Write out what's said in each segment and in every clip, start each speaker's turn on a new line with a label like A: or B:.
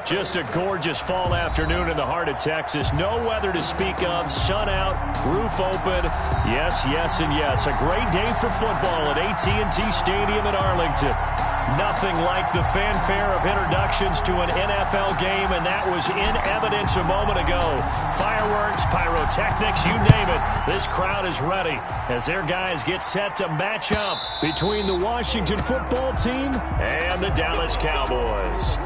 A: Just a gorgeous fall afternoon in the heart of Texas. No weather to speak of. Sun out, roof open. Yes, yes, and yes. A great day for football at AT&T Stadium in Arlington. Nothing like the fanfare of introductions to an NFL game, and that was in evidence a moment ago. Fireworks, pyrotechnics, you name it. This crowd is ready as their guys get set to match up between the Washington football team and the Dallas Cowboys.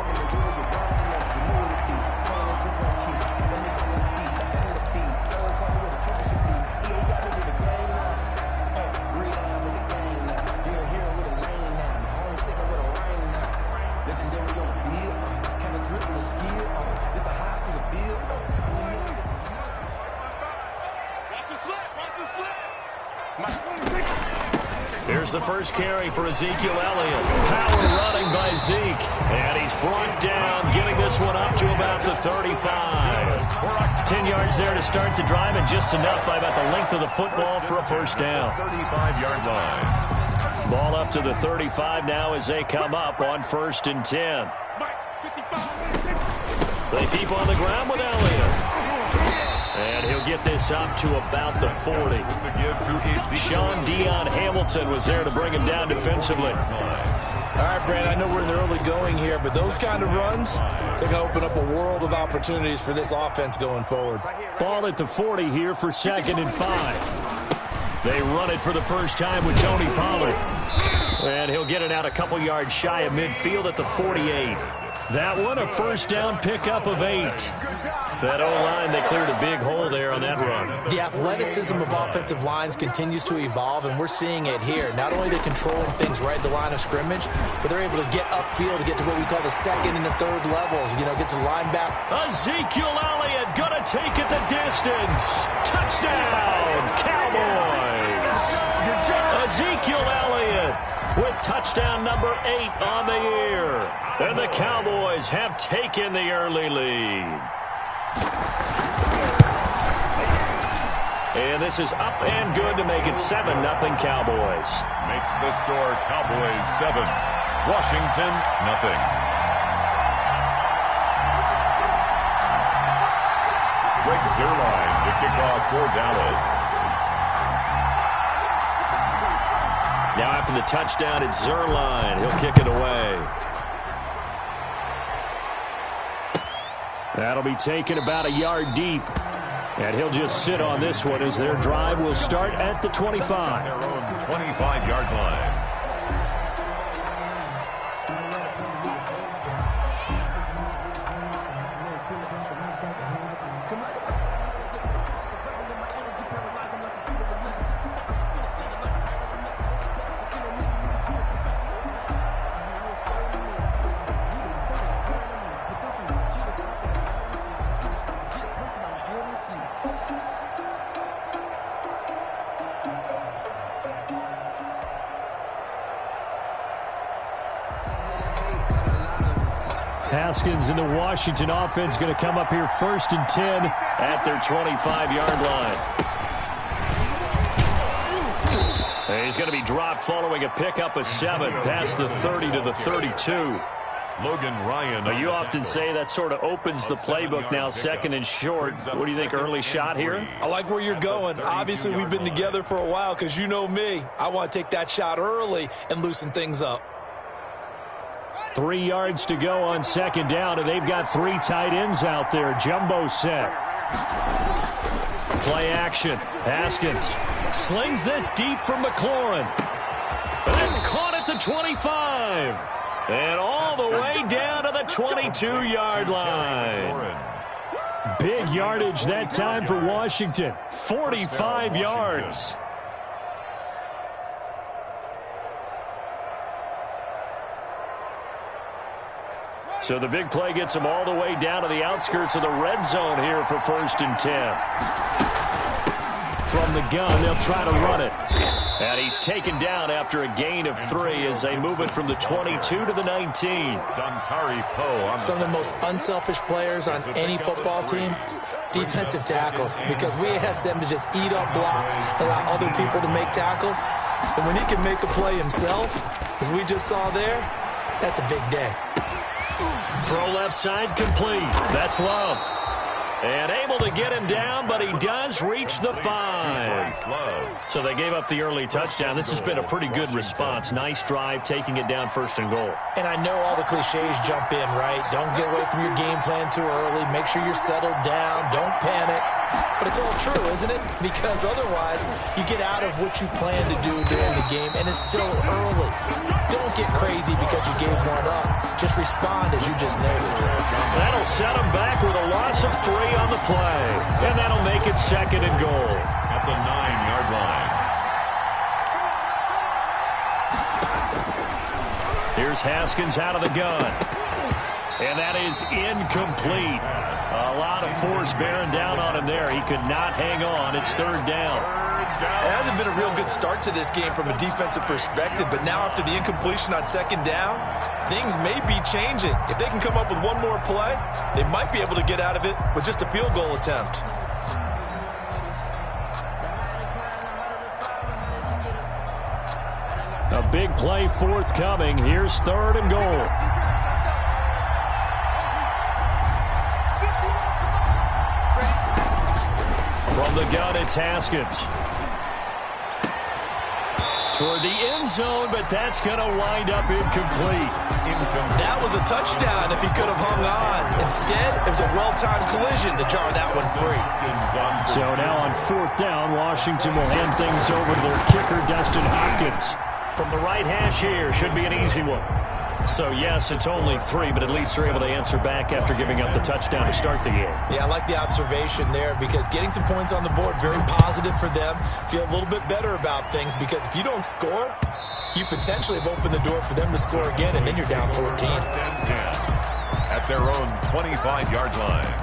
A: Here's the first carry for Ezekiel Elliott. Power running by Zeke. And he's brought down, getting this one up to about the 35. 10 yards there to start the drive, and just enough by about the length of the football for a first down.
B: 35-yard line.
A: Ball up to the 35 now as they come up on 1st and 10. They keep on the ground with Elliott. And he'll get this up to about the 40. Sean Dion Hamilton was there to bring him down defensively.
C: All right, Brand, I know we're in the early going here, but those kind of runs, they're going to open up a world of opportunities for this offense going forward.
A: Ball at the 40 here for 2nd and 5. They run it for the first time with Tony Pollard. And he'll get it out a couple yards shy of midfield at the 48. That one, a first down pickup of 8. That O-line, they cleared a big hole there on that run.
C: The athleticism of offensive lines continues to evolve, and we're seeing it here. Not only are they controlling things right at the line of scrimmage, but they're able to get upfield to get to what we call the 2nd and the 3rd levels. You know, get to the linebacker.
A: Ezekiel Elliott gonna take it the distance. Touchdown, Cowboys. Ezekiel Elliott with touchdown number 8 on the year. And the Cowboys have taken the early lead. And this is up and good to make it 7-0 Cowboys.
B: Makes the score Cowboys 7, Washington nothing. Greg Zuerlein to kick off for Dallas.
A: Now after the touchdown, it's Zuerlein. He'll kick it away. That'll be taken about a yard deep. And he'll just sit on this one as their drive will start at the 25.
B: Their own 25-yard line.
A: Haskins in the Washington offense going to come up here 1st and 10 at their 25-yard line. He's going to be dropped following a pickup of 7 past the 30 to the 32.
B: Logan Ryan.
A: Now, you often say that sort of opens the playbook now, 2nd and short. What do you think, early shot here?
C: I like where you're going. Obviously, we've been together for a while because you know me. I want to take that shot early and loosen things up.
A: 3 yards to go on 2nd down, and they've got 3 tight ends out there. Jumbo set. Play action. Haskins slings this deep from McLaurin. And it's caught at the 25. And all the way down to the 22-yard line. Big yardage that time for Washington. 45 yards. So the big play gets him all the way down to the outskirts of the red zone here for 1st and 10. From the gun, they'll try to run it. And he's taken down after a gain of 3 as they move it from the 22 to the 19.
B: Dontari Poe.
C: Some of the most unselfish players on any football team, defensive tackles, because we ask them to just eat up blocks, allow other people to make tackles. And when he can make a play himself, as we just saw there, that's a big day.
A: Throw left side complete. That's Love. And able to get him down, but he does reach the 5. So they gave up the early touchdown. This has been a pretty good response. Nice drive, taking it down 1st and goal.
C: And I know all the cliches jump in, right? Don't get away from your game plan too early. Make sure you're settled down. Don't panic. But it's all true, isn't it? Because otherwise, you get out of what you plan to do during the game, and it's still early. Don't get crazy because you gave one up. Just respond as you just noted.
A: That'll set him back with a loss of 3 on the play. And that'll make it 2nd and goal.
B: At the 9-yard line.
A: Here's Haskins out of the gun. And that is incomplete. A lot of force bearing down on him there. He could not hang on. It's 3rd down.
C: It hasn't been a real good start to this game from a defensive perspective, but now after the incompletion on 2nd down, things may be changing. If they can come up with one more play, they might be able to get out of it with just a field goal attempt.
A: A big play forthcoming. Here's 3rd and goal. From the gun, it's Haskins. Toward the end zone, but that's going to wind up incomplete.
C: That was a touchdown if he could have hung on. Instead, it was a well-timed collision to jar that one free.
A: So now on 4th down, Washington will hand things over to their kicker, Dustin Hopkins. From the right hash here, should be an easy one. So, yes, it's only 3, but at least they're able to answer back after giving up the touchdown to start the game.
C: Yeah, I like the observation there because getting some points on the board, very positive for them. Feel a little bit better about things because if you don't score, you potentially have opened the door for them to score again, and then you're down 14.
B: At their own 25-yard line.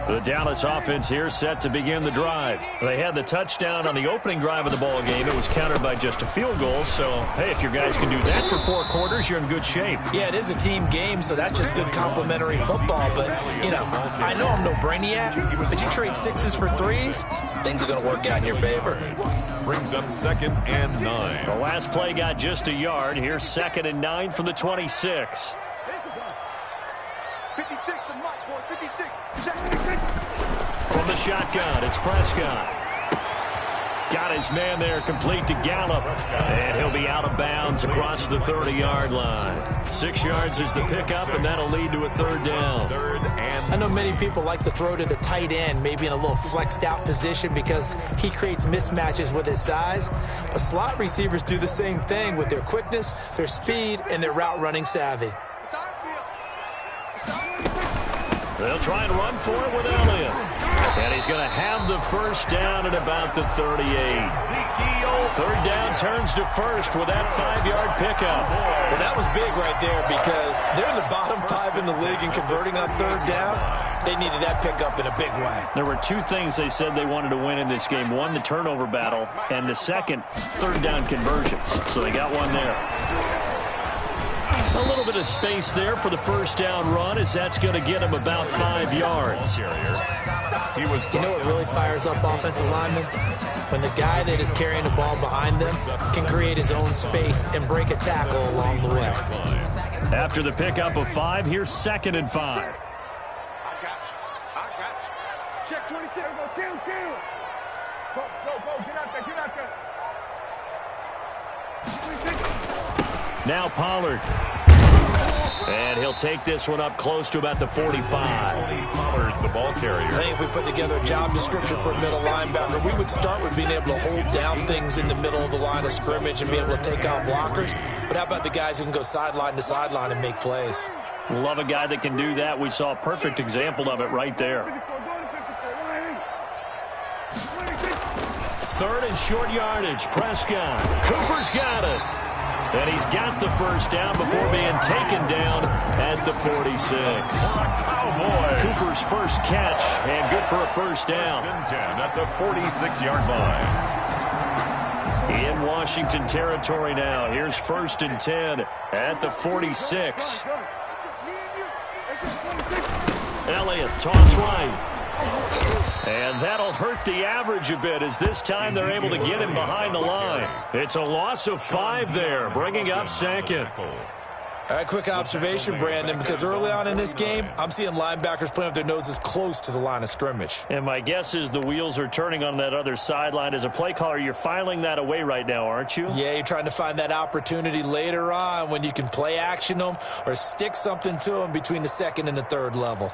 A: The Dallas offense here set to begin the drive. They had the touchdown on the opening drive of the ball game. It was countered by just a field goal. So, hey, if your guys can do that for 4 quarters, you're in good shape.
C: Yeah, it is a team game, so that's just good complimentary football. But, you know, I know I'm no brainiac, but you trade 6s for 3s, things are going to work out in your favor.
B: Brings up 2nd and 9.
A: The last play got just a yard. Here's 2nd and 9 from the 26. From the shotgun, it's Prescott. Got his man there, complete to Gallup. And he'll be out of bounds across the 30-yard line. 6 yards is the pickup, and that'll lead to a 3rd down.
C: I know many people like to throw to the tight end, maybe in a little flexed out position because he creates mismatches with his size. But slot receivers do the same thing with their quickness, their speed, and their route running savvy.
A: They'll try and run for it with Elliott. And he's going to have the 1st down at about the 38. 3rd down turns to 1st with that 5-yard pickup.
C: Well, that was big right there because they're in the bottom 5 in the league and converting on 3rd down. They needed that pickup in a big way.
A: There were 2 things they said they wanted to win in this game. One, the turnover battle, and the second, 3rd down conversions. So they got one there. A little bit of space there for the 1st down run as that's going to get him about 5 yards.
C: You know what really fires up offensive linemen? When the guy that is carrying the ball behind them can create his own space and break a tackle along the way.
A: After the pickup of 5, here's 2nd and 5.
D: I got you. Check 26. Go, kill. Go. Get out there.
A: Now Pollard. And he'll take this one up close to about the 45.
B: Pollard, the ball carrier.
C: I think if we put together a job description for a middle linebacker, we would start with being able to hold down things in the middle of the line of scrimmage and be able to take out blockers. But how about the guys who can go sideline to sideline and make plays?
A: Love a guy that can do that. We saw a perfect example of it right there. 3rd and short yardage. Prescott. Cooper's got it. And he's got the 1st down before being taken down at the 46. Cooper's first catch, and good for a 1st down.
B: At the 46-yard line.
A: In Washington territory now. Here's 1st and 10 at the 46. Elliott, toss right. And that'll hurt the average a bit as this time they're able to get him behind the line. It's a loss of 5 there, bringing up second.
C: All right, quick observation, Brandon, because early on in this game, I'm seeing linebackers playing with their noses close to the line of scrimmage.
A: And my guess is the wheels are turning on that other sideline. As a play caller, you're filing that away right now, aren't you?
C: Yeah, you're trying to find that opportunity later on when you can play action them or stick something to them between the second and the third level.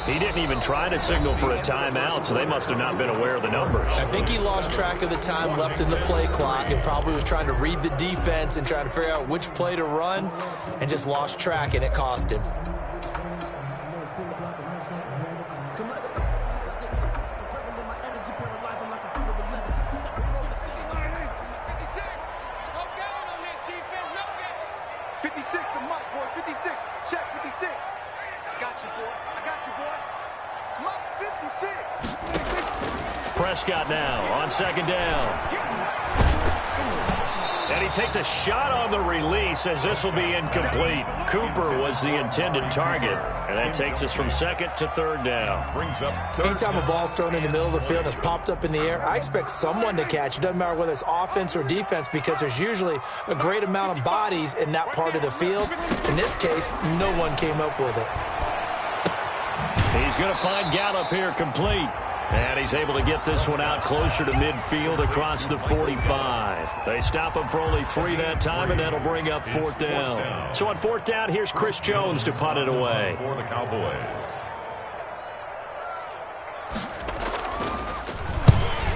A: He didn't even try to signal for a timeout, so they must have not been aware of the numbers.
C: I think he lost track of the time left in the play clock and probably was trying to read the defense and trying to figure out which play to run and just lost track, and it cost him.
A: Prescott now on second down. And he takes a shot on the release as this will be incomplete. Cooper was the intended target. And that takes us from second to third down.
B: Brings up
C: Anytime a ball's thrown in the middle of the field and it's popped up in the air, I expect someone to catch. It doesn't matter whether it's offense or defense because there's usually a great amount of bodies in that part of the field. In this case, no one came up with it.
A: He's going to find Gallup here complete. And he's able to get this one out closer to midfield across the 45. They stop him for only 3 that time, and that'll bring up fourth down. So on fourth down, here's Chris Jones to punt it away.
B: For the Cowboys.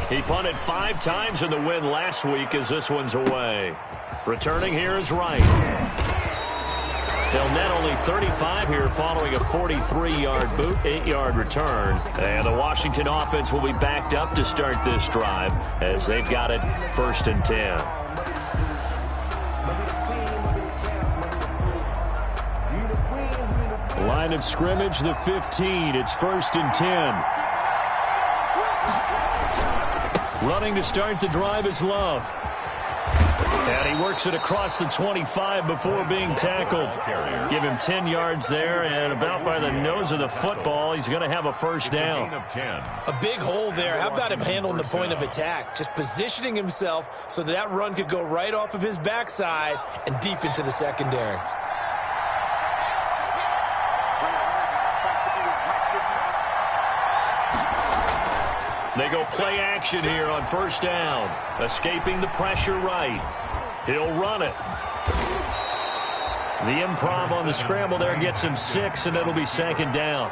A: He punted 5 times in the win last week as this one's away. Returning here is Wright. They'll net only 35 here following a 43-yard boot, 8-yard return. And the Washington offense will be backed up to start this drive as they've got it 1st and 10. Line of scrimmage, the 15. It's 1st and 10. Running to start the drive is Love. And he works it across the 25 before being tackled. Give him 10 yards there, and about by the nose of the football, he's going to have a first down.
C: A big hole there. How about him handling the point of attack? Just positioning himself so that run could go right off of his backside and deep into the secondary.
A: They go play action here on first down. Escaping the pressure right. He'll run it. The improv on the scramble there gets him 6, and it'll be 2nd down.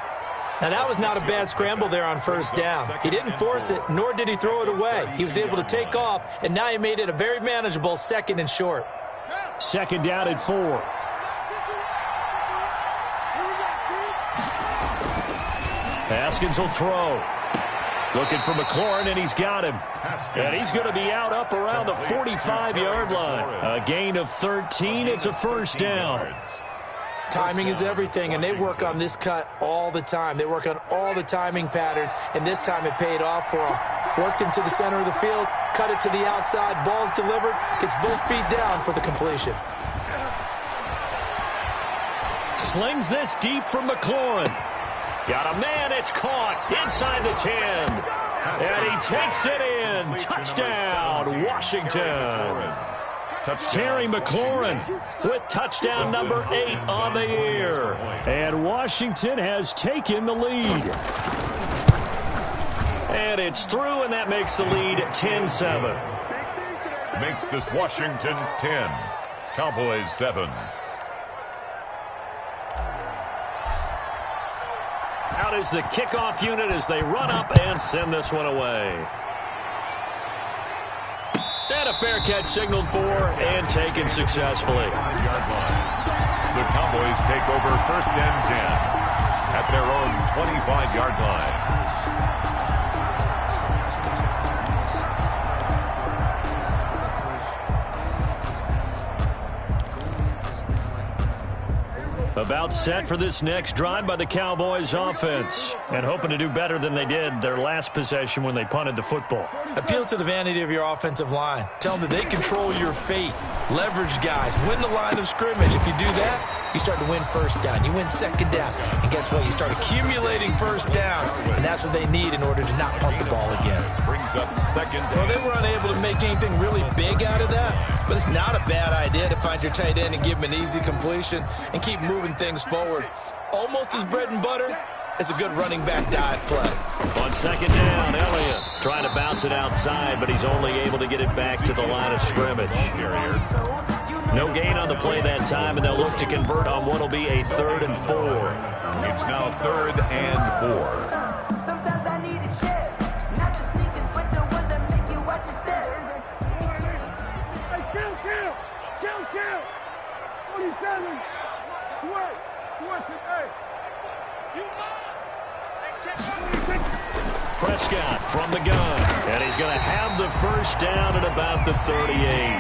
C: Now, that was not a bad scramble there on first down. He didn't force it, nor did he throw it away. He was able to take off, and now he made it a very manageable 2nd and short.
A: 2nd down at 4. Haskins will throw. Looking for McLaurin, and he's got him. And he's going to be out up around the 45-yard line. A gain of 13. It's a first down.
C: Timing is everything, and they work on this cut all the time. They work on all the timing patterns, and this time it paid off for him. Worked him to the center of the field, cut it to the outside, ball's delivered, gets both feet down for the completion.
A: Slings this deep from McLaurin. Got a man, it's caught inside the 10. And he takes it in. Touchdown, Washington. Terry McLaurin with touchdown number 8 on the year. And Washington has taken the lead. And it's through, and that makes the lead 10-7.
B: Makes this Washington 10, Cowboys 7.
A: Out is the kickoff unit as they run up and send this one away. And a fair catch signaled for and taken successfully.
B: The Cowboys take over 1st and 10 at their own 25-yard line.
A: About set for this next drive by the Cowboys offense. And hoping to do better than they did their last possession when they punted the football.
C: Appeal to the vanity of your offensive line. Tell them that they control your fate. Leverage guys. Win the line of scrimmage. If you do that, you start to win first down. You win second down. And guess what? You start accumulating first downs. And that's what they need in order to not punt the ball again.
B: Brings up second down.
C: Well, they were unable to make anything really big out of that. But it's not a bad idea to find your tight end and give him an easy completion and keep moving things forward. Almost as bread and butter as a good running back dive play.
A: On second down, Elliott trying to bounce it outside, but he's only able to get it back to the line of scrimmage. No gain on the play that time, and they'll look to convert on what will be a 3rd and 4.
B: It's now 3rd and 4.
E: Sometimes I need a check. Not the sneakers, but the ones that make you watch your step.
D: Hey, kill. 47. Sweat today. You
A: Prescott from the gun, and he's going to have the first down at about the 38.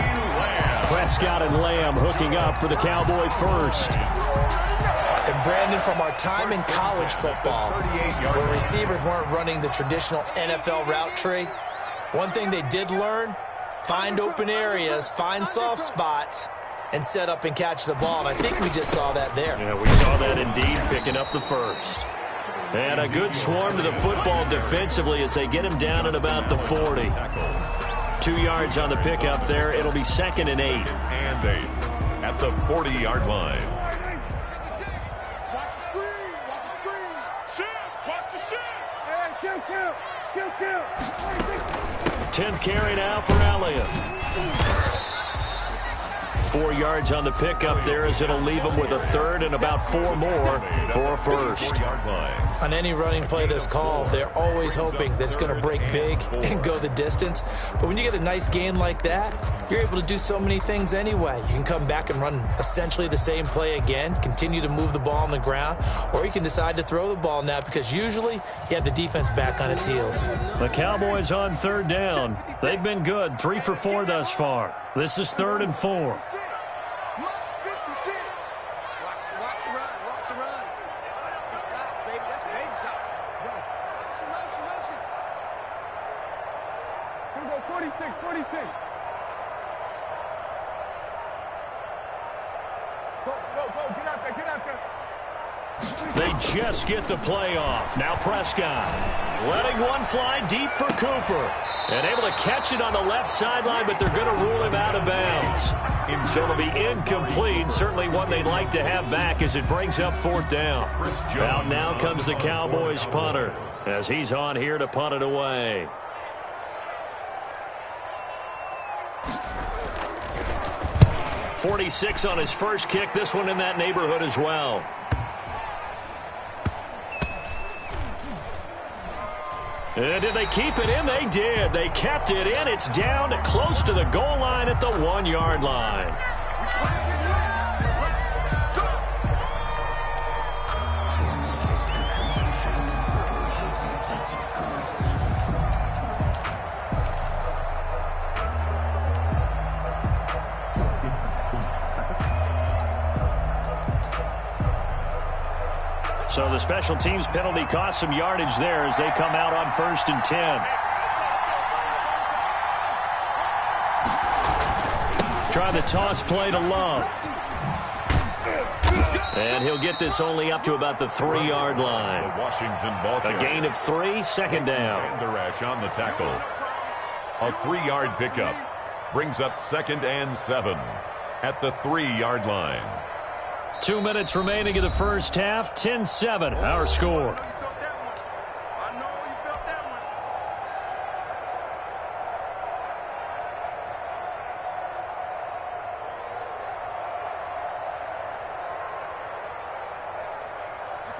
A: Prescott and Lamb hooking up for the Cowboy first.
C: And Brandon, from our time in college football, where receivers weren't running the traditional NFL route tree, one thing they did learn, find open areas, find soft spots, and set up and catch the ball. And I think we just saw that there.
A: Yeah, we saw that indeed, picking up the first. And a good swarm to the football defensively as they get him down at about the 40. 2 yards on the pickup there. It'll be 2nd and 8.
B: And 8 at the 40-yard line.
D: Watch the screen. Watch the shit. Hey, kill.
A: 10th carry now for Elliott. 4 yards on the pickup there as it'll leave him with a 3rd and about 4 more for a first.
C: On any running play that's called, they're always hoping that it's going to break big and go the distance. But when you get a nice gain like that, you're able to do so many things anyway. You can come back and run essentially the same play again, continue to move the ball on the ground, or you can decide to throw the ball now because usually you have the defense back on its heels.
A: The Cowboys on 3rd down. They've been good, 3 for 4 thus far. This is 3rd and 4. They just get the play off. Now Prescott letting one fly deep for Cooper. And able to catch it on the left sideline, but they're going to rule him out of bounds. So it'll be incomplete. Certainly one they'd like to have back as it brings up 4th down. Out now comes the Cowboys punter as he's on here to punt it away. .46 on his first kick. This one in that neighborhood as well. And did they keep it in? They did. They kept it in. It's down to close to the goal line at the 1-yard line. So the special teams penalty cost some yardage there as they come out on 1st and 10. Try the toss play to Love. And he'll get this only up to about the 3-yard line.
B: The Washington ball
A: A gain of 3, 2nd down.
B: Vanderash on the tackle. A 3-yard pickup brings up 2nd and 7 at the 3-yard line.
A: 2 minutes remaining in the first half. 10-7, our score.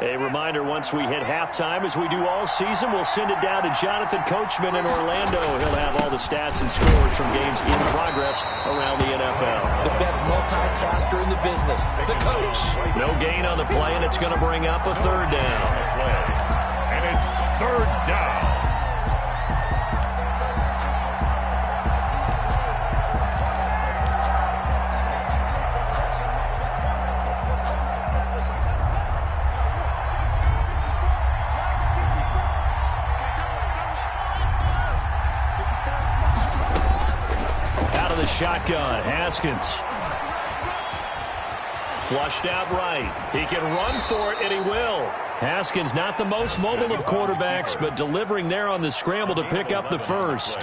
A: A reminder, once we hit halftime, as we do all season, we'll send it down to Jonathan Coachman in Orlando. He'll have all the stats and scores from games in progress around the NFL.
C: The best multitasker in the business, the coach.
A: No gain on the play, and it's going to bring up a 3rd down.
B: And it's 3rd down.
A: the shotgun. Haskins. Flushed out right. He can run for it, and he will. Haskins, not the most mobile of quarterbacks, but delivering there on the scramble to pick up the first.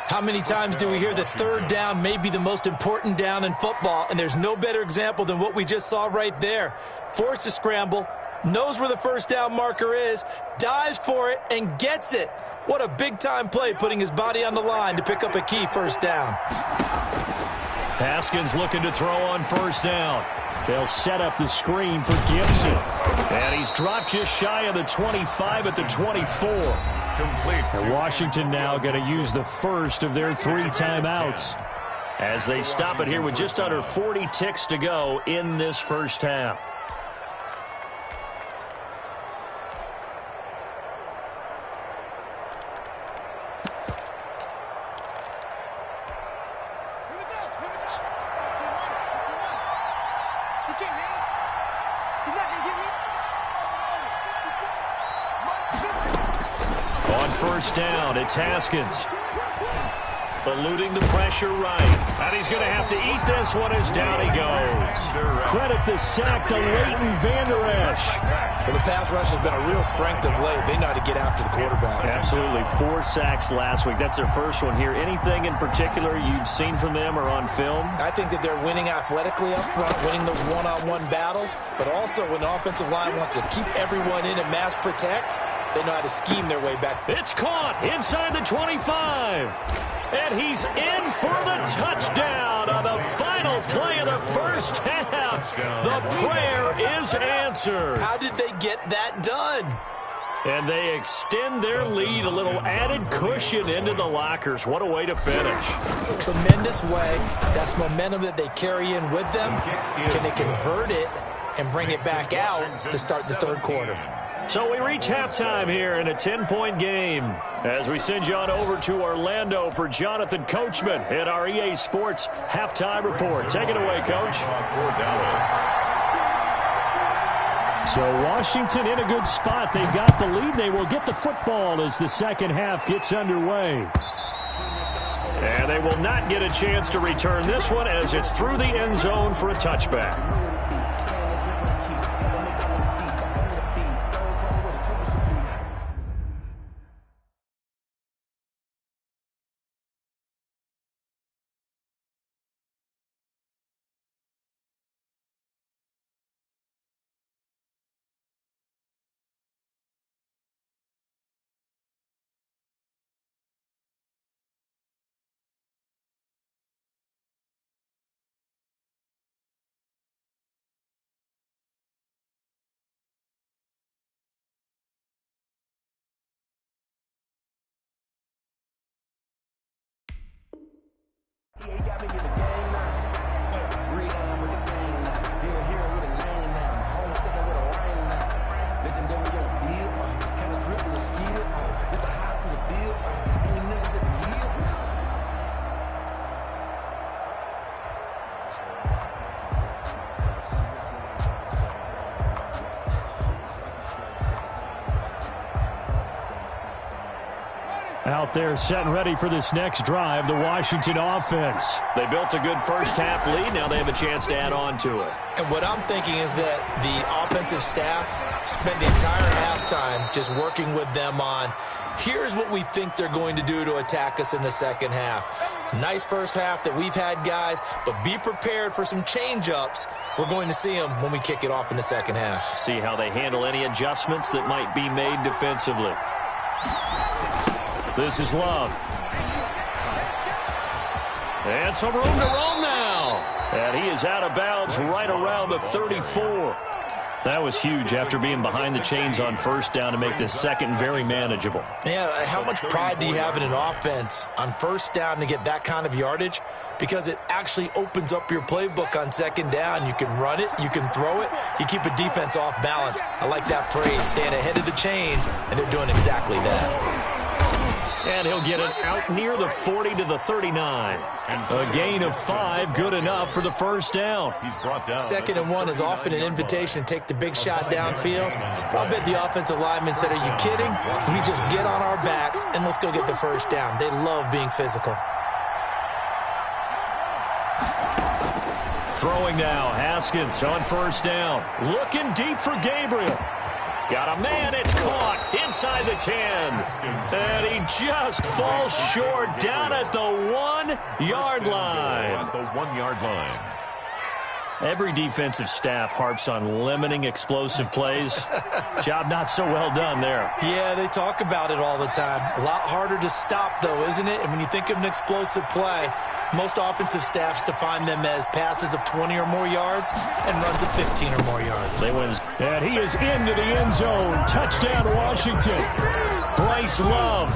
C: How many times do we hear that third down may be the most important down in football, and there's no better example than what we just saw right there. Forced to scramble, knows where the first down marker is, dives for it, and gets it. What a big-time play, putting his body on the line to pick up a key first down.
A: Haskins looking to throw on first down. They'll set up the screen for Gibson. And he's dropped just shy of the 25 at the 24. And Washington now going to use the first of their 3 timeouts as they stop it here with just under 40 ticks to go in this first half. First down, it's Haskins. Eluding the pressure right. And he's going to have to eat this one as down he goes. Credit the sack to Leighton Vander Esch.
C: Well, the pass rush has been a real strength of late. They know how to get after the quarterback.
A: Absolutely. 4 sacks last week. That's their first one here. Anything in particular you've seen from them or on film?
C: I think that they're winning athletically up front, winning those one-on-one battles, but also when the offensive line wants to keep everyone in and mass protect, they know how to scheme their way back.
A: It's caught inside the 25. And he's in for the touchdown on the final play of the first half. The prayer is answered.
C: How did they get that done?
A: And they extend their lead, a little added cushion into the lockers. What a way to finish.
C: Tremendous way. That's momentum that they carry in with them. Can they convert it and bring it back out to start the third quarter?
A: So we reach halftime here in a 10-point game as we send you on over to Orlando for Jonathan Coachman in our EA Sports Halftime Report. Take it away, Coach. So Washington in a good spot. They've got the lead. They will get the football as the second half gets underway. And they will not get a chance to return this one as it's through the end zone for a touchback. Out there setting ready for this next drive, the Washington offense. They built a good first half lead. Now they have a chance to add on to it.
C: And what I'm thinking is that the offensive staff spent the entire halftime just working with them on, here's what we think they're going to do to attack us in the second half. Nice first half that we've had, guys, but be prepared for some change-ups. We're going to see them when we kick it off in the second half.
A: See how they handle any adjustments that might be made defensively. This is Love. And some room to roam now. And he is out of bounds right around the 34. That was huge after being behind the chains on first down to make this second very manageable.
C: Yeah, how much pride do you have in an offense on first down to get that kind of yardage? Because it actually opens up your playbook on second down. You can run it, you can throw it, you keep a defense off balance. I like that phrase, staying ahead of the chains, and they're doing exactly that.
A: And he'll get it out near the 40 to the 39. A gain of 5, good enough for the first down.
B: He's brought down.
C: 2nd and 1 is often an invitation to take the big shot downfield. I'll bet the offensive lineman said, are you kidding? We just get on our backs and let's go get the first down. They love being physical.
A: Throwing now, Haskins on first down. Looking deep for Gabriel. Got a man, it's caught inside the 10. And he just falls short down at the 1-yard line.
B: At the 1-yard line.
A: Every defensive staff harps on limiting explosive plays. Job not so well done there.
C: Yeah, they talk about it all the time. A lot harder to stop, though, isn't it? And when you think of an explosive play, most offensive staffs define them as passes of 20 or more yards and runs of 15 or more yards.
A: They win. And he is into the end zone. Touchdown, Washington. Bryce Love,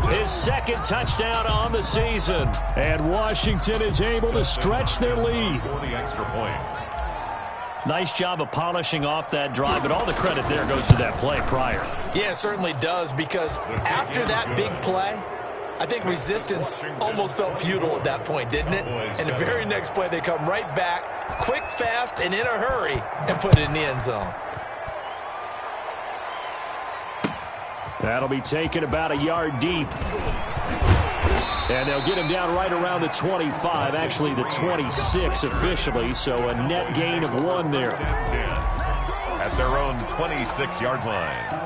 A: his second touchdown on the season. And Washington is able to stretch their lead.
B: For the extra point.
A: Nice job of polishing off that drive, but all the credit there goes to that play prior.
C: Yeah, it certainly does, because after that big play, I think resistance almost felt futile at that point, didn't it? And the very next play, they come right back, quick, fast, and in a hurry, and put it in the end zone.
A: That'll be taken about a yard deep. And they'll get him down right around the 25, actually the 26 officially, so a net gain of 1 there.
B: At their own 26-yard line.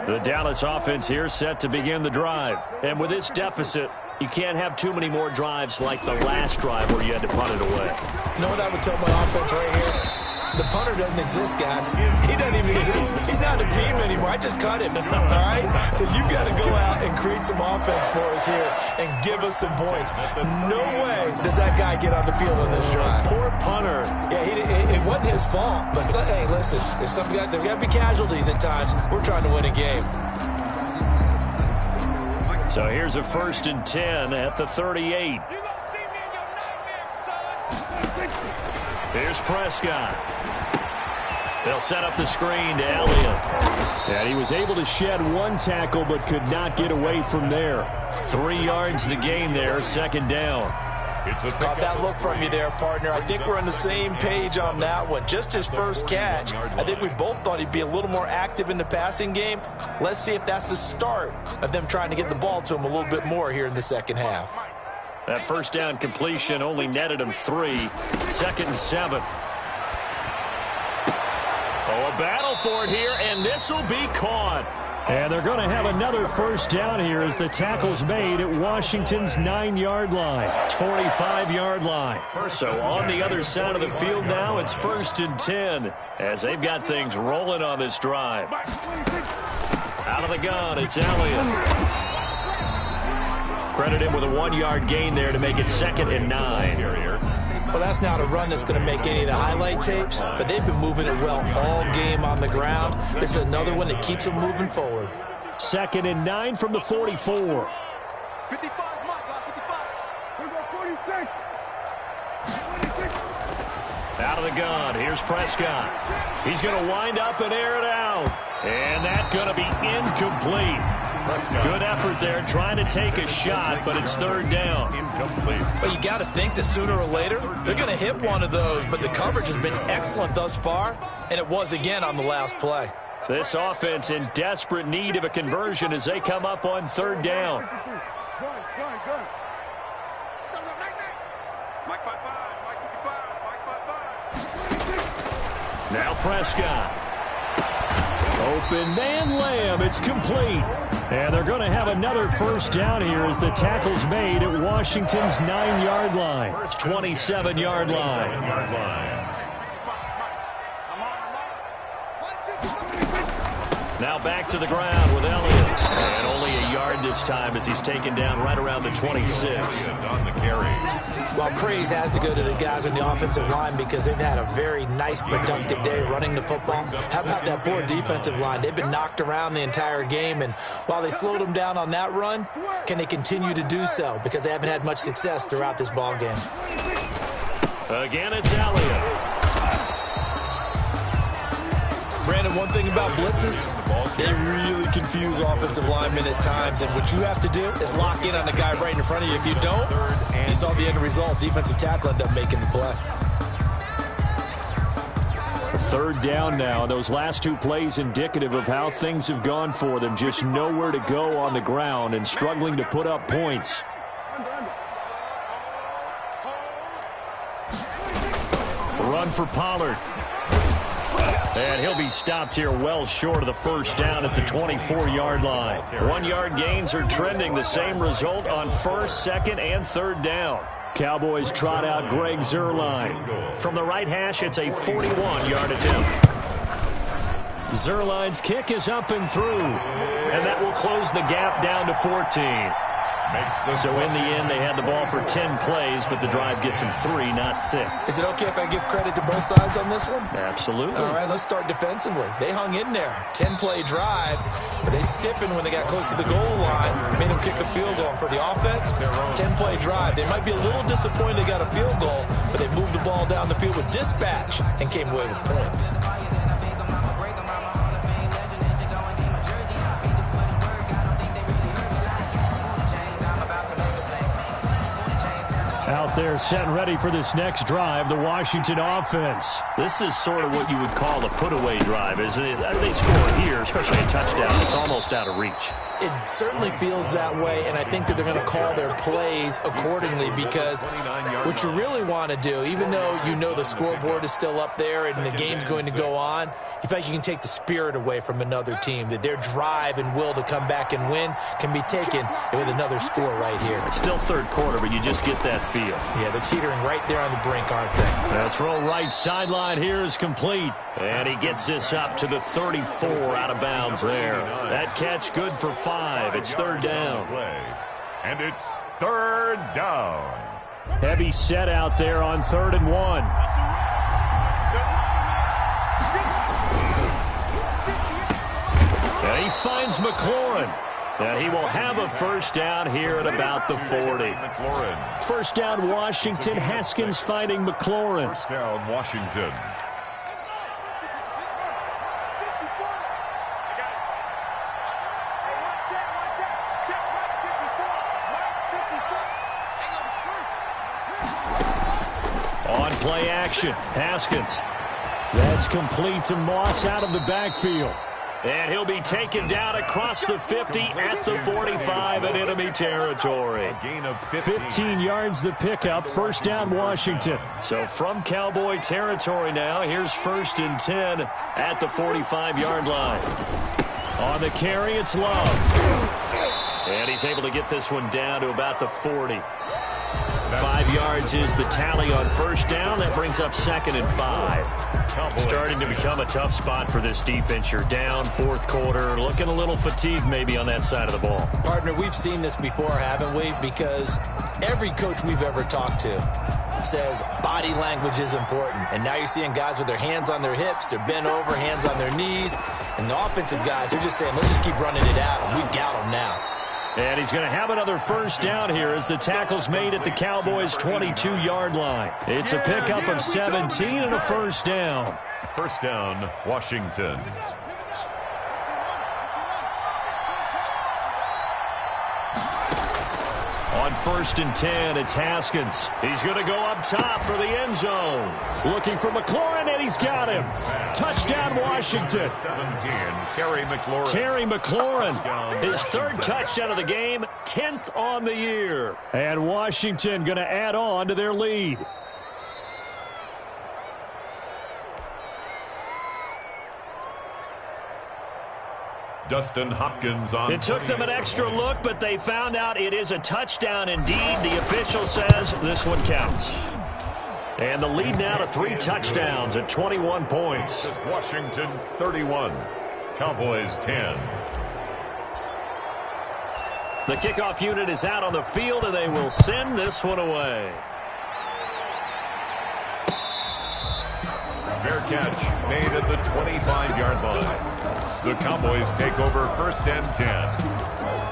A: The Dallas offense here set to begin the drive. And with this deficit, you can't have too many more drives like the last drive where you had to punt it away.
C: You know what I would tell my offense right here? The punter doesn't exist, guys. He doesn't even exist. He's not a team anymore. I just cut him, all right? So you got to go out and create some offense for us here and give us some points. No way does that guy get on the field on this drive.
A: Poor punter.
C: Yeah, it wasn't his fault. But, hey, listen, there's there got to be casualties at times. We're trying to win a game.
A: So here's a 1st and 10 at the 38. Here's Prescott. They'll set up the screen to Elliott. And he was able to shed 1 tackle but could not get away from there. 3 yards the gain there, 2nd down.
C: Got that look from you there, partner. I think we're on the same page on that one. Just his first catch. I think we both thought he'd be a little more active in the passing game. Let's see if that's the start of them trying to get the ball to him a little bit more here in the second half.
A: That first down completion only netted him 3. 2nd and 7. Oh, a battle for it here, and this will be caught. And they're going to have another first down here as the tackle's made at Washington's 9-yard line. 45-yard line. So on the other side of the field now, it's 1st and 10 as they've got things rolling on this drive. Out of the gun, it's Elliott. Credit him with a 1-yard gain there to make it 2nd and 9.
C: Well, that's not a run that's going to make any of the highlight tapes, but they've been moving it well all game on the ground. This is another one that keeps them moving forward.
A: 2nd and 9 from the 44.
D: 55, Mike, 55. Here we go, 46. 46.
A: Out of the gun, here's Prescott. He's going to wind up and air it out. And that's going to be incomplete. Good effort there, trying to take a shot, but it's 3rd down.
B: Incomplete.
C: Well, you got to think that sooner or later, they're going to hit one of those, but the coverage has been excellent thus far, and it was again on the last play.
A: This offense in desperate need of a conversion as they come up on 3rd down. Now Prescott. Open man Lamb, it's complete. And they're going to have another first down here as the tackle's made at Washington's 9-yard line. 27-yard line. Now back to the ground with Elliott. And only a yard this time as he's taken down right around the 26.
B: On the carry.
C: Well, praise has to go to the guys on the offensive line because they've had a very nice, productive day running the football. How about that poor defensive line? They've been knocked around the entire game, and while they slowed them down on that run, can they continue to do so? Because they haven't had much success throughout this ball game.
A: Again, it's Elliott.
C: Brandon, one thing about blitzes, they really confuse offensive linemen at times, and what you have to do is lock in on the guy right in front of you. If you don't, you saw the end result. Defensive tackle ended up making the play.
A: Third down now. Those last two plays indicative of how things have gone for them. Just nowhere to go on the ground and struggling to put up points. Run for Pollard. And he'll be stopped here well short of the first down at the 24-yard line. 1-yard gains are trending. The same result on first, second, and third down. Cowboys trot out Greg Zuerlein. From the right hash, it's a 41-yard attempt. Zuerlein's kick is up and through. And that will close the gap down to 14. So in the end, they had the ball for 10 plays, but the drive gets them 3, not 6.
C: Is it okay if I give credit to both sides on this one?
A: Absolutely.
C: All right, let's start defensively. They hung in there. 10-play drive, but they stiffened when they got close to the goal line, made them kick a field goal. And for the offense, 10-play drive. They might be a little disappointed they got a field goal, but they moved the ball down the field with dispatch and came away with points.
A: Out there set and ready for this next drive, the Washington offense. This is sort of what you would call a put-away drive, isn't it? They score here, especially a touchdown. It's almost out of reach.
C: It certainly feels that way, and I think that they're going to call their plays accordingly, because what you really want to do, even though you know the scoreboard is still up there and the game's going to go on, you feel like you can take the spirit away from another team, that their drive and will to come back and win can be taken with another score right here.
A: It's still third quarter, but you just get that feel.
C: Yeah, they're teetering right there on the brink, aren't they?
A: That throw right sideline here is complete. And he gets this up to the 34 out of bounds there. That catch good for 5. It's third down.
B: And it's third down.
A: Heavy set out there on 3rd and 1. And he finds McLaurin. And he will have a first down here at about the 40. First down, Washington. Haskins finding McLaurin.
B: First down, Washington.
A: On play action, Haskins. That's complete to Moss out of the backfield. And he'll be taken down across the 50 at the 45 in enemy territory.
B: A gain of
A: 15 yards the pickup, first down Washington. So from Cowboy territory now, here's 1st and 10 at the 45-yard line. On the carry, it's Love. And he's able to get this one down to about the 40. 5 yards is the tally on first down. That brings up 2nd and 5. Starting to become a tough spot for this defense. You're down 4th quarter, looking a little fatigued maybe on that side of the ball.
C: Partner, we've seen this before, haven't we? Because every coach we've ever talked to says body language is important. And now you're seeing guys with their hands on their hips, they're bent over, hands on their knees. And the offensive guys are just saying, let's just keep running it out. We've got them now.
A: And he's going to have another first down here as the tackle's made at the Cowboys' 22-yard line. It's a pickup of 17 and a first down.
B: First down, Washington.
A: On 1st and 10, it's Haskins. He's going to go up top for the end zone. Looking for McLaurin, and he's got him. Touchdown, Washington.
B: 17, Terry McLaurin.
A: Terry McLaurin, his 3rd touchdown of the game, 10th on the year. And Washington going to add on to their lead.
B: Dustin Hopkins on.
A: It took them an extra look, but they found out it is a touchdown indeed. The official says this one counts. And the lead now to 3 touchdowns at 21 points.
B: Washington 31, Cowboys 10.
A: The kickoff unit is out on the field, and they will send this one away.
B: Fair catch made at the 25-yard line. The Cowboys take over 1st and 10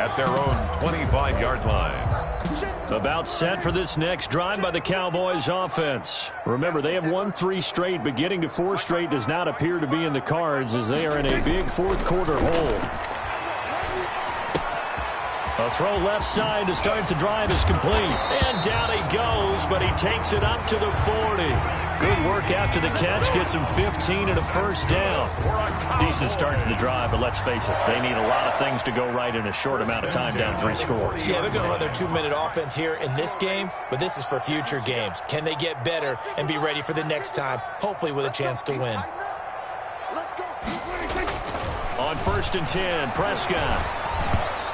B: at their own 25-yard line.
A: About set for this next drive by the Cowboys offense. Remember, they have won 3 straight, but getting to 4 straight does not appear to be in the cards as they are in a big 4th quarter hole. A throw left side to start the drive is complete. And down he goes, but he takes it up to the 40. Good work after the catch. Gets him 15 and a first down. Decent start to the drive, but let's face it, they need a lot of things to go right in a short amount of time, down 3 scores.
C: Yeah, they're going to run their 2-minute offense here in this game, but this is for future games. Can they get better and be ready for the next time, hopefully with a chance to win?
A: On 1st and 10, Prescott.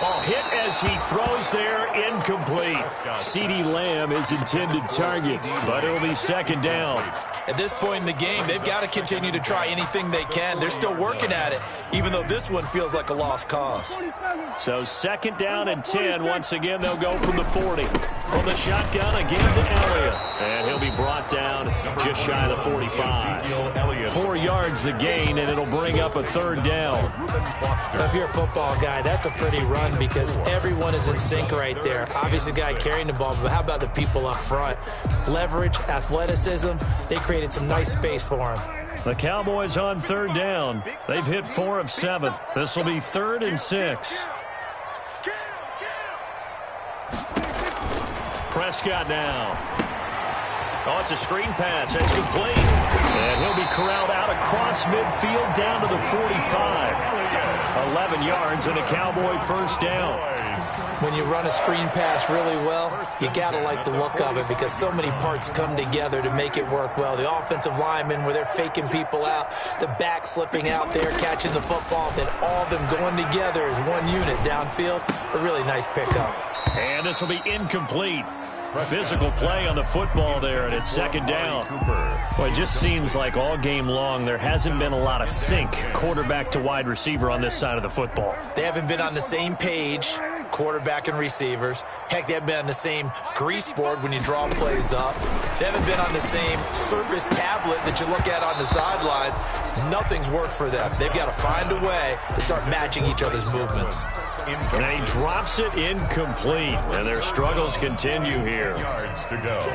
A: Ball hit as he throws there, incomplete. CeeDee Lamb is intended target, but it'll be 2nd down.
C: At this point in the game, they've got to continue to try anything they can. They're still working at it, even though this one feels like a lost cause.
A: So 2nd down and 10. Once again, they'll go from the 40. From the shotgun again to Elliott. And he'll be brought down just shy of the 45. 4 yards the gain, and it'll bring up a 3rd down.
C: Now, if you're a football guy, that's a pretty run because everyone is in sync right there. Obviously, the guy carrying the ball, but how about the people up front? Leverage, athleticism, they created some nice space for him.
A: The Cowboys on 3rd down. They've hit 4 of 7. This will be 3rd and 6. Prescott now. Oh, it's a screen pass. It's complete. And he'll be corralled out across midfield down to the 45. 11 yards and a Cowboy 1st down.
C: When you run a screen pass really well, you got to like the look of it because so many parts come together to make it work well. The offensive linemen, where they're faking people out, the back slipping out there, catching the football, then all of them going together as one unit downfield. A really nice pickup.
A: And this will be incomplete. Physical play on the football there, and it's 2nd down. Well, it just seems like all game long there hasn't been a lot of sync quarterback to wide receiver on this side of the football.
C: They haven't been on the same page, quarterback and receivers. Heck, they haven't been on the same grease board when you draw plays up. They haven't been on the same Surface tablet that you look at on the sidelines. Nothing's worked for them. They've got to find a way to start matching each other's movements.
A: And he drops it incomplete, and their struggles continue here.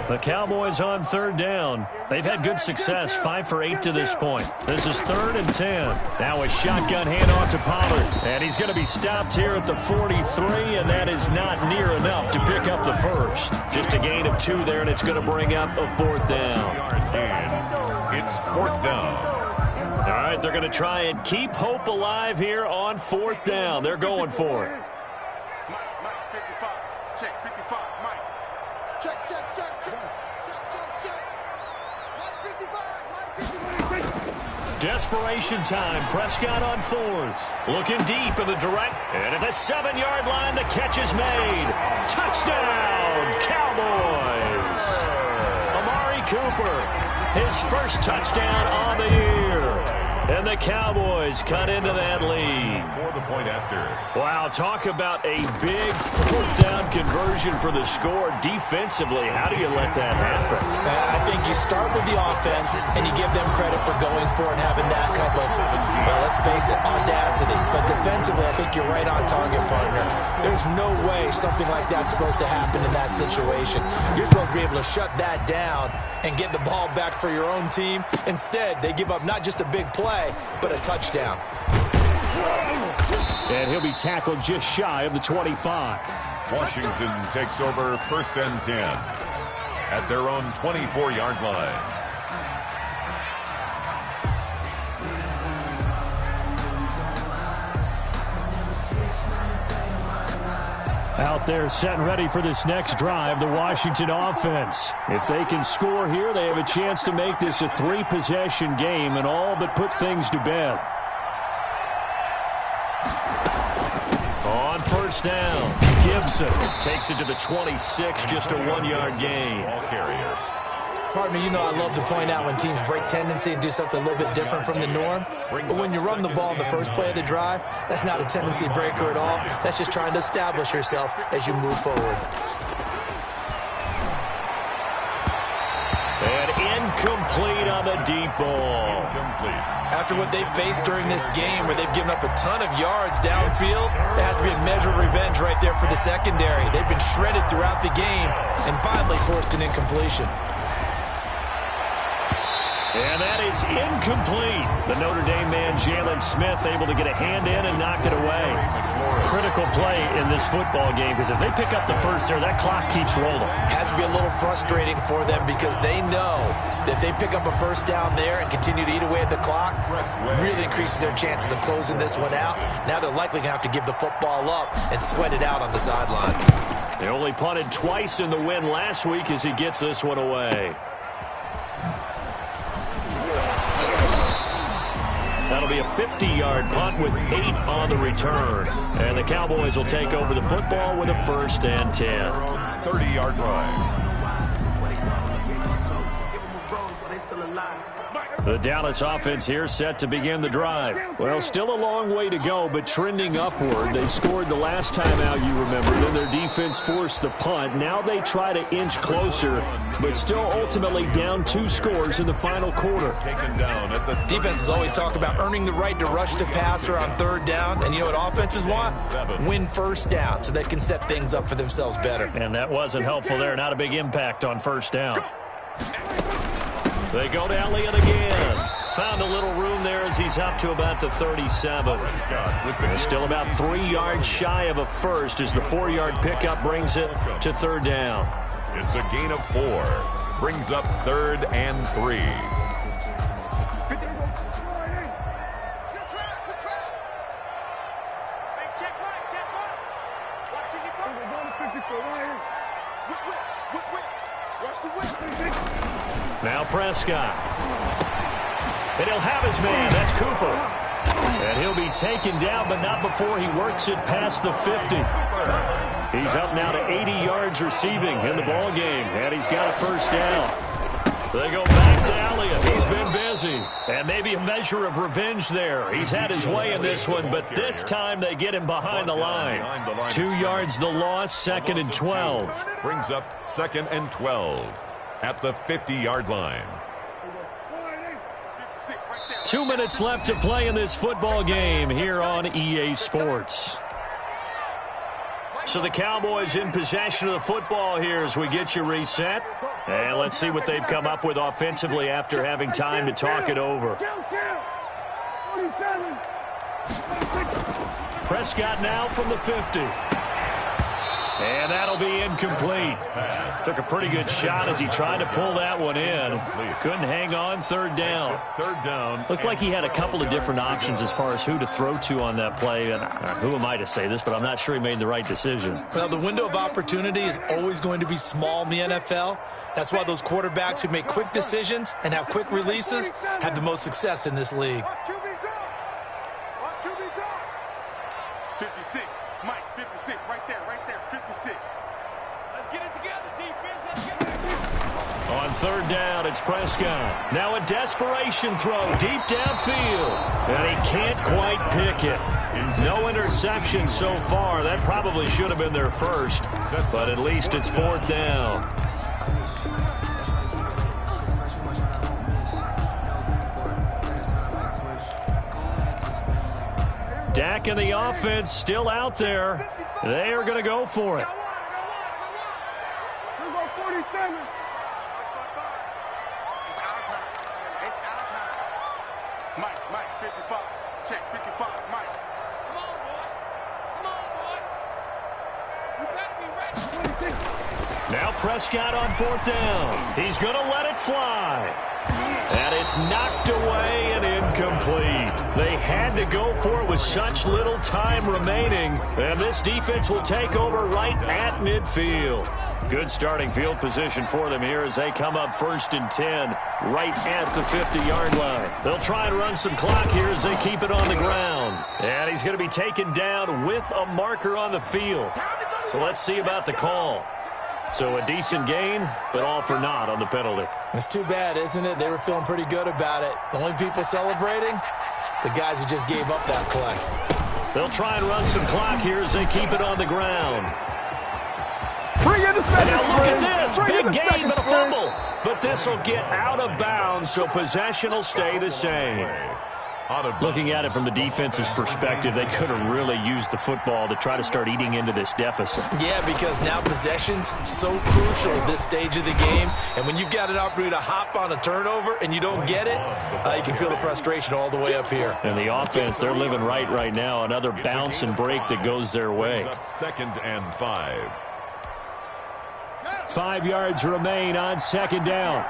A: The Cowboys on 3rd down. They've had good success, 5 for 8 to this point. This is 3rd and 10. Now a shotgun handoff to Pollard, and he's going to be stopped here at the 43, and that is not near enough to pick up the 1st. Just a gain of 2 there, and it's going to bring up a 4th down.
B: It's 4th down.
A: All right, they're going to try and keep hope alive here on 4th down. They're going for it.
D: Mike, 55. Check, 55, Mike. Check, check, check, check. Check, check, check. Mike, 55,
A: Desperation time. Prescott on 4th. Looking deep in the direct. And at the 7-yard line, the catch is made. Touchdown, Cowboys. Amari Cooper. His 1st touchdown on the year. And the Cowboys cut into that lead.
B: For the point after.
A: Wow, talk about a big 4th down conversion for the score. Defensively, how do you let that happen?
C: I think you start with the offense and you give them credit for going for it and having that kind of, well, let's face it, audacity. But defensively, I think you're right on target, partner. There's no way something like that's supposed to happen in that situation. You're supposed to be able to shut that down and get the ball back for your own team. Instead, they give up not just a big play, but a touchdown.
A: And he'll be tackled just shy of the 25.
B: Washington takes over 1st and 10 at their own 24-yard line.
A: Out there set and ready for this next drive, the Washington offense. If they can score here, they have a chance to make this a 3-possession game and all but put things to bed. On 1st down, Gibson takes it to the 26, just a 1-yard gain.
B: Ball carrier.
C: Partner, you know I love to point out when teams break tendency and do something a little bit different from the norm. But when you run the ball in the first play of the drive, that's not a tendency breaker at all. That's just trying to establish yourself as you move forward.
A: And incomplete on the deep ball.
B: Incomplete.
C: After what they've faced during this game where they've given up a ton of yards downfield, there has to be a measure of revenge right there for the secondary. They've been shredded throughout the game and finally forced an incompletion.
A: And that is incomplete. The Notre Dame man, Jalen Smith, able to get a hand in and knock it away. Critical play in this football game, because if they pick up the first there, that clock keeps rolling.
C: Has to be a little frustrating for them because they know that they pick up a first down there and continue to eat away at the clock, really increases their chances of closing this one out. Now they're likely going to have to give the football up and sweat it out on the sideline.
A: They only punted twice in the win last week as he gets this one away. That'll be a 50-yard punt with 8 on the return. And the Cowboys will take over the football with a 1st and 10.
B: 30-yard drive.
A: The Dallas offense here set to begin the drive. Well, still a long way to go, but trending upward. They scored the last time out, you remember. Then their defense forced the punt. Now they try to inch closer, but still ultimately down 2 scores in the final quarter.
C: Defenses always talk about earning the right to rush the passer on 3rd down. And you know what offenses want? Win 1st down so they can set things up for themselves better.
A: And that wasn't helpful there. Not a big impact on 1st down. They go to Elliott again. Found a little room there as he's up to about the 37. They're still about 3 yards shy of a first as the 4-yard pickup brings it to 3rd down.
B: It's a gain of 4. Brings up 3rd and 3.
A: Now Prescott. And he'll have his man. That's Cooper. And he'll be taken down, but not before he works it past the 50. He's up now to 80 yards receiving in the ball game, and he's got a 1st down. They go back to Elliott. He's been busy. And maybe a measure of revenge there. He's had his way in this one, but this time they get him behind the line. 2 yards the loss, 2nd and 12.
B: Brings up 2nd and 12 at the 50-yard line.
A: 2 minutes left to play in this football game here on EA Sports. So the Cowboys in possession of the football here as we get you reset. And let's see what they've come up with offensively after having time to talk it over. Prescott now from the 50. And that'll be incomplete. Took a pretty good shot as he tried to pull that one in. Couldn't hang on. 3rd down.
B: 3rd down.
A: Looked like he had a couple of different options as far as who to throw to on that play. And who am I to say this, but I'm not sure he made the right decision.
C: Well, the window of opportunity is always going to be small in the NFL. That's why those quarterbacks who make quick decisions and have quick releases have the most success in this league.
D: 56. Mike, 56. Right there. 56. Let's get it together, defense. Let's get it.
A: On 3rd down, it's Prescott. Now a desperation throw deep downfield. And he can't quite pick it. No interception so far. That probably should have been their first. But at least it's 4th down. Dak and the offense still out there. They are going to go for it.
D: Mike, 55. Check, 55. Mike. Come on, boy. You better be ready.
A: Now Prescott on 4th down. He's going to let it fly. And it's knocked away and incomplete. They had to go for it with such little time remaining. And this defense will take over right at midfield. Good starting field position for them here as they come up 1st and 10 right at the 50-yard line. They'll try and run some clock here as they keep it on the ground. And he's going to be taken down with a marker on the field. So let's see about the call. So a decent gain, but all for naught on the penalty.
C: It's too bad, isn't it? They were feeling pretty good about it. The only people celebrating, the guys who just gave up that play.
A: They'll try and run some clock here as they keep it on the ground.
F: And
A: now look at this. Big gain, but a fumble. But this will get out of bounds, so possession will stay the same.
B: Out of
A: Looking at it from the defense's perspective, they could have really used the football to try to start eating into this deficit.
C: Yeah, because now possession's so crucial at this stage of the game. And when you've got an opportunity to hop on a turnover and you don't get it, you can feel the frustration all the way up here.
A: And the offense, they're living right now. Another bounce and break that goes their way.
B: Up 2nd and 5.
A: 5 yards remain on 2nd down.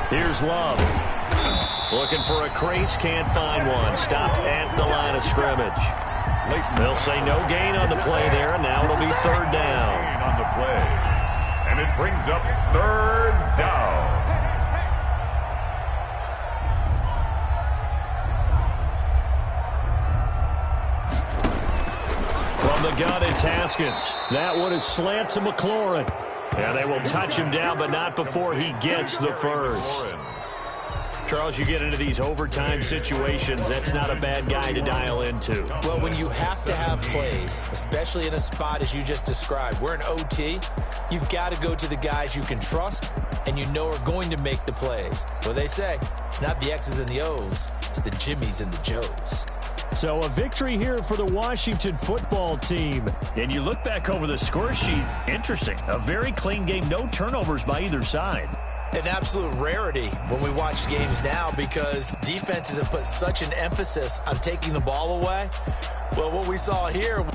A: Here's Love. Looking for a crease, can't find one. Stopped at the line of scrimmage. They'll say no gain on the play there, and now it'll be 3rd down.
B: On the play. And it brings up 3rd down.
A: From the gun, it's Haskins. That one is slant to McLaurin. Yeah, they will touch him down, but not before he gets the first. Charles, you get into these overtime situations, that's not a bad guy to dial into.
C: Well, when you have to have plays, especially in a spot as you just described, we're in OT, you've got to go to the guys you can trust and you know are going to make the plays. Well, they say it's not the X's and the O's, it's the Jimmies and the Joes.
A: So a victory here for the Washington football team. And you look back over the score sheet, interesting. A very clean game, no turnovers by either side.
C: An absolute rarity when we watch games now because defenses have put such an emphasis on taking the ball away. Well, what we saw here